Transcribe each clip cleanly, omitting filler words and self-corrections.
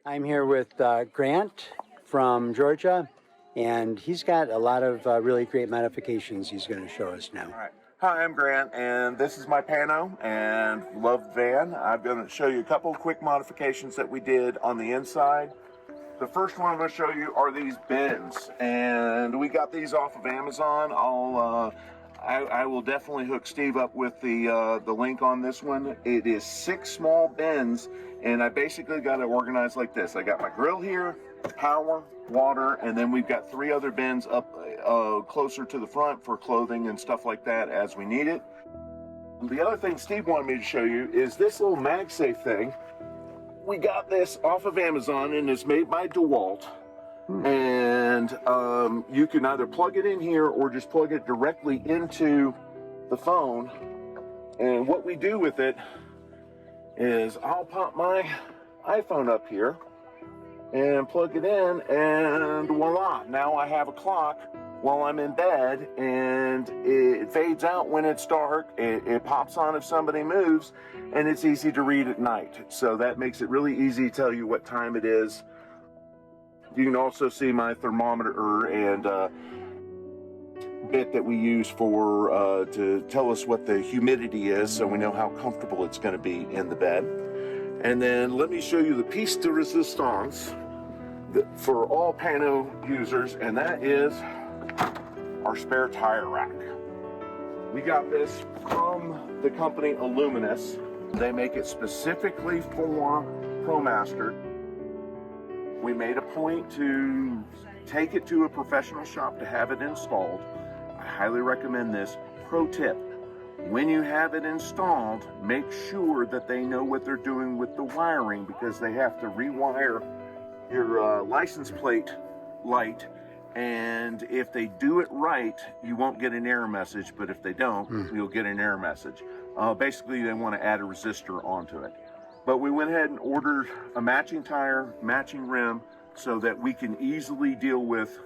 I'm here with Grant from Georgia, and he's got a lot of really great modifications he's going to show us now. All right. Hi, I'm Grant, and this is my Pano and loved van. I'm going to show you a couple quick modifications that we did on the inside. The first one I'm going to show you are these bins, and we got these off of Amazon. I will definitely hook Steve up with the link on this one. It is 6 small bins, and I basically got it organized like this. I got my grill here, power, water, and then we've got 3 other bins up closer to the front for clothing and stuff like that as we need it. The other thing Steve wanted me to show you is this little MagSafe thing. We got this off of Amazon, and it's made by DeWalt. And you can either plug it in here or just plug it directly into the phone. And what we do with it is I'll pop my iPhone up here and plug it in, and voila, now I have a clock while I'm in bed, and it fades out when it's dark. It pops on if somebody moves, and it's easy to read at night. So that makes it really easy to tell you what time it is. You can also see my thermometer and bit that we use for to tell us what the humidity is, so we know how comfortable it's going to be in the bed. And then let me show you the piece de resistance for all Pano users, and that is our spare tire rack. We got this from the company Illuminous. They make it specifically for ProMaster. We made a point to take it to a professional shop to have it installed. I highly recommend this. Pro tip, when you have it installed, make sure that they know what they're doing with the wiring, because they have to rewire your license plate light, and if they do it right, you won't get an error message, but if they don't, you'll get an error message. Basically, they want to add a resistor onto it. But we went ahead and ordered a matching tire, matching rim, so that we can easily deal with,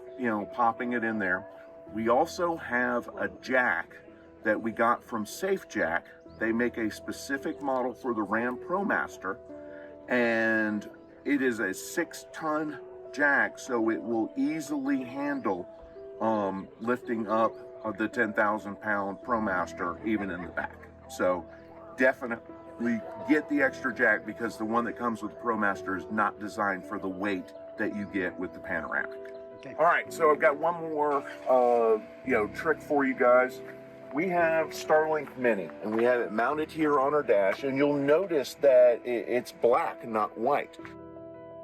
popping it in there. We also have a jack that we got from Safe Jack. They make a specific model for the Ram ProMaster, and it is a 6-ton jack, so it will easily handle lifting up the 10,000-pound ProMaster even in the back. So definitely get the extra jack, because the one that comes with the ProMaster is not designed for the weight that you get with the Panoramic. Okay. All right, so I've got one more trick for you guys. We have Starlink Mini, and we have it mounted here on our dash, and you'll notice that it's black, not white.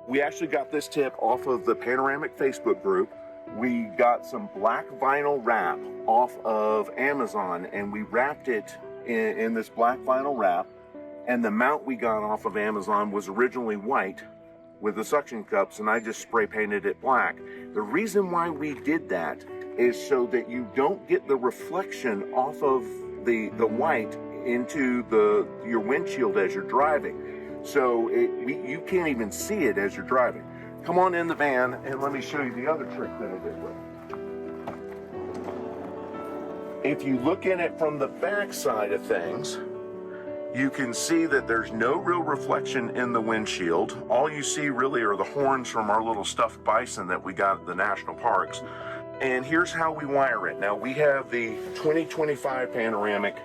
We actually got this tip off of the Panoramic Facebook group. We got some black vinyl wrap off of Amazon, and we wrapped it in this black vinyl wrap. And the mount we got off of Amazon was originally white with the suction cups, and I just spray painted it black. The reason why we did that is so that you don't get the reflection off of the white into your windshield as you're driving. So you can't even see it as you're driving. Come on in the van, and let me show you the other trick that I did with it. If you look in it from the back side of things, you can see that there's no real reflection in the windshield. All you see really are the horns from our little stuffed bison that we got at the national parks. And here's how we wire it. Now, we have the 2025 Panoramic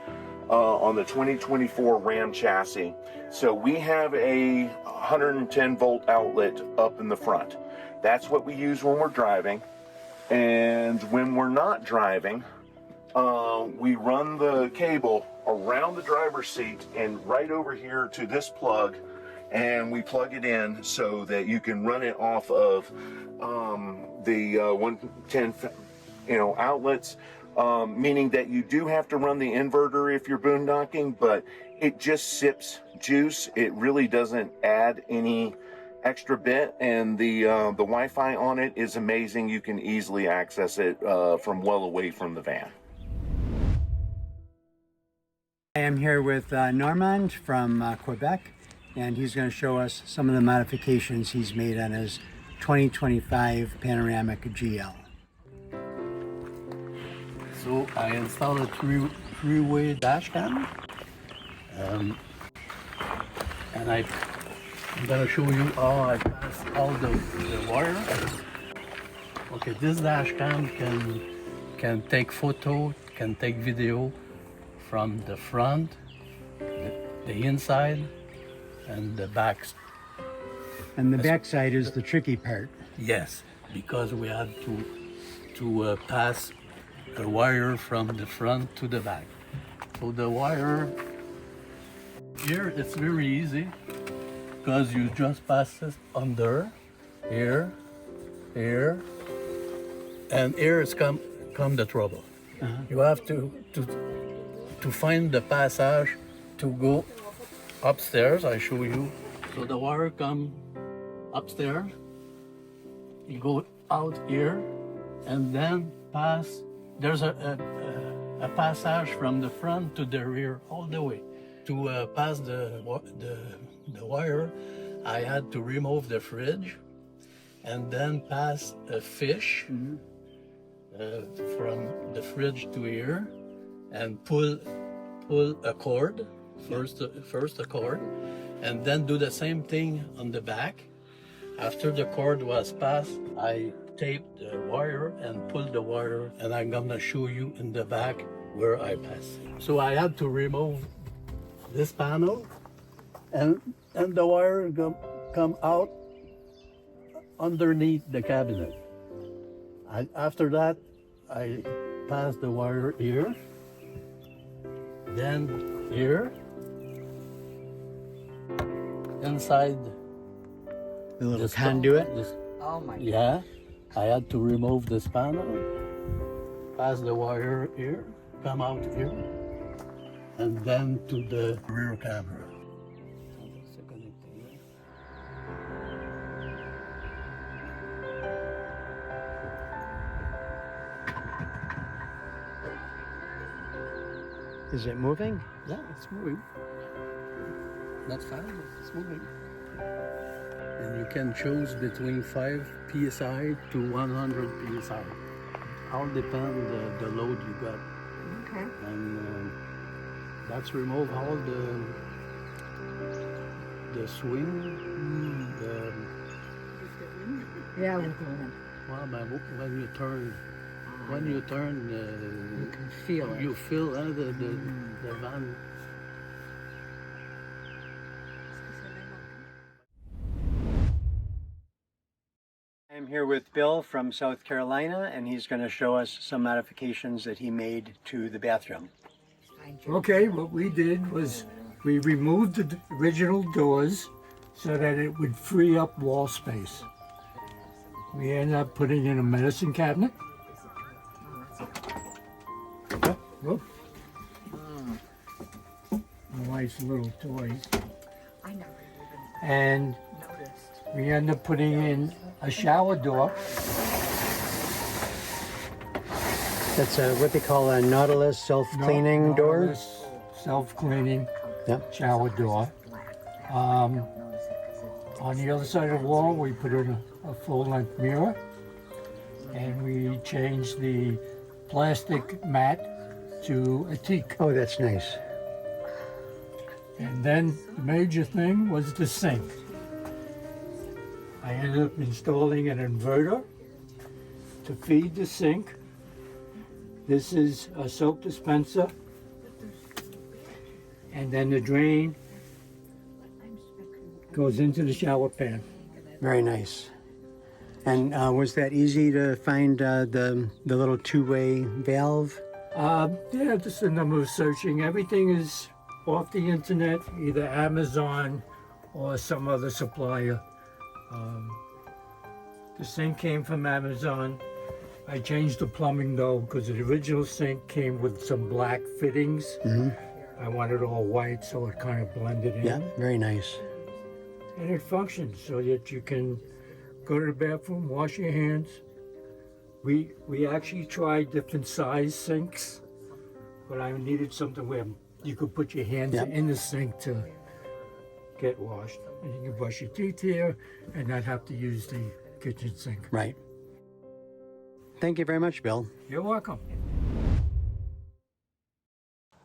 on the 2024 Ram chassis. So we have a 110 volt outlet up in the front. That's what we use when we're driving. And when we're not driving, we run the cable around the driver's seat and right over here to this plug, and we plug it in so that you can run it off of the 110 outlets, meaning that you do have to run the inverter if you're boondocking, but it just sips juice. It really doesn't add any extra bit, and the Wi-Fi on it is amazing. You can easily access it from well away from the van. I am here with Normand from Quebec, and he's going to show us some of the modifications he's made on his 2025 Panoramic GL. So I installed a three-way dash cam, and I I'm gonna show you how I pass all the wire. Okay, this dash cam can take photo, can take video from the front, the inside, and the back. And the backside is the tricky part. Yes, because we had to pass a wire from the front to the back. So the wire here, it's very easy because you just pass it under here, here, and here is come the trouble. You have to find the passage to go upstairs. I show you. So the wire come upstairs. You go out here, and then pass. There's a passage from the front to the rear all the way. To pass the wire, I had to remove the fridge, and then pass a fish from the fridge to here, and pull a cord first a cord, and then do the same thing on the back. After the cord was passed, I taped the wire and pulled the wire, and I'm gonna show you in the back where I passed. So I had to remove this panel, and the wire come out underneath the cabinet. After that, I passed the wire here, then here, inside The little this conduit. Oh my God. Yeah, I had to remove this panel, pass the wire here, come out here, and then to the rear camera. Is it moving? Yeah, it's moving. Not fast, but it's moving. And you can choose between 5 psi to 100 psi. All depend the load you got. Okay. And that's remove all the swing, Yeah, we're going. well, but when you turn, You can feel it. you feel the van. I'm here with Bill from South Carolina, and he's going to show us some modifications that he made to the bathroom. Okay, what we did was we removed the original doors so that it would free up wall space. We ended up putting in a medicine cabinet. Whoop. My wife's little toys. I never And even noticed. we ended up putting in a shower door. That's what they call a Nautilus self-cleaning door. Nautilus Self-cleaning Yep. shower door. On the other side of the wall, we put in a full-length mirror, and we changed the plastic mat to a teak. Oh, that's nice. And then the major thing was the sink. I ended up installing an inverter to feed the sink. This is a soap dispenser, and then the drain goes into the shower pan. Very nice. And was that easy to find the little two-way valve? Yeah, just a number of searching. Everything is off the internet, either Amazon or some other supplier. The sink came from Amazon. I changed the plumbing though, because the original sink came with some black fittings. I wanted it all white, so it kind of blended in. Yeah, very nice. And it functions so that you can go to the bathroom, wash your hands. We actually tried different size sinks, but I needed something where you could put your hands Yep. in the sink to get washed. And you can brush your teeth here and not have to use the kitchen sink. Right. Thank you very much, Bill. You're welcome.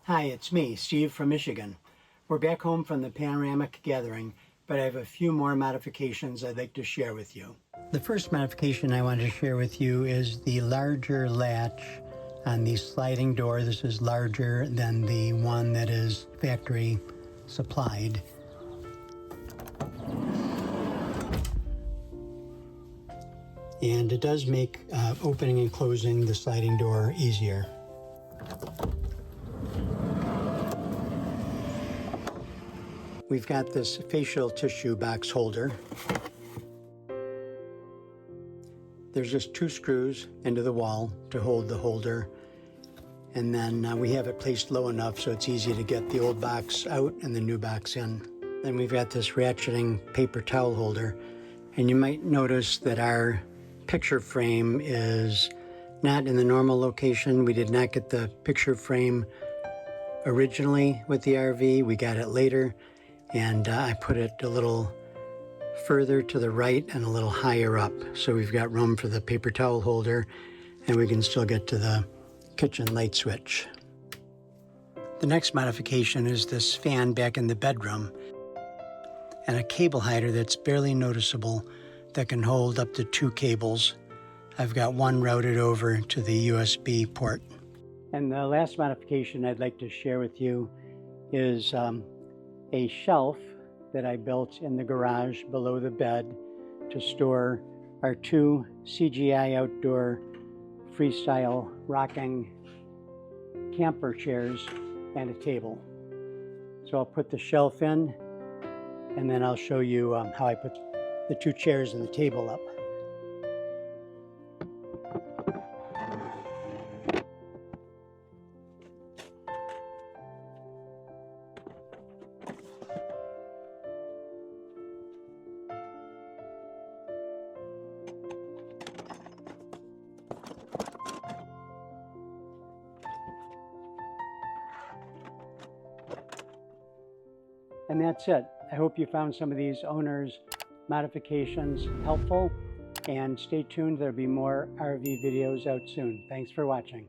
Hi, it's me, Steve from Michigan. We're back home from the Panoramic Gathering, but I have a few more modifications I'd like to share with you. The first modification I want to share with you is the larger latch on the sliding door. This is larger than the one that is factory supplied. And it does make opening and closing the sliding door easier. We've got this facial tissue box holder. There's just 2 screws into the wall to hold the holder. And then we have it placed low enough so it's easy to get the old box out and the new box in. Then we've got this ratcheting paper towel holder. And you might notice that our picture frame is not in the normal location. We did not get the picture frame originally with the RV. We got it later, and I put it a little further to the right and a little higher up. So we've got room for the paper towel holder, and we can still get to the kitchen light switch. The next modification is this fan back in the bedroom and a cable hider that's barely noticeable that can hold up to 2 cables. I've got one routed over to the USB port. And the last modification I'd like to share with you is a shelf that I built in the garage below the bed to store our 2 CGI outdoor freestyle rocking camper chairs and a table. So I'll put the shelf in, and then I'll show you how I put the 2 chairs and the table up. And that's it. I hope you found some of these owners' modifications helpful, and stay tuned. There'll be more RV videos out soon. Thanks for watching.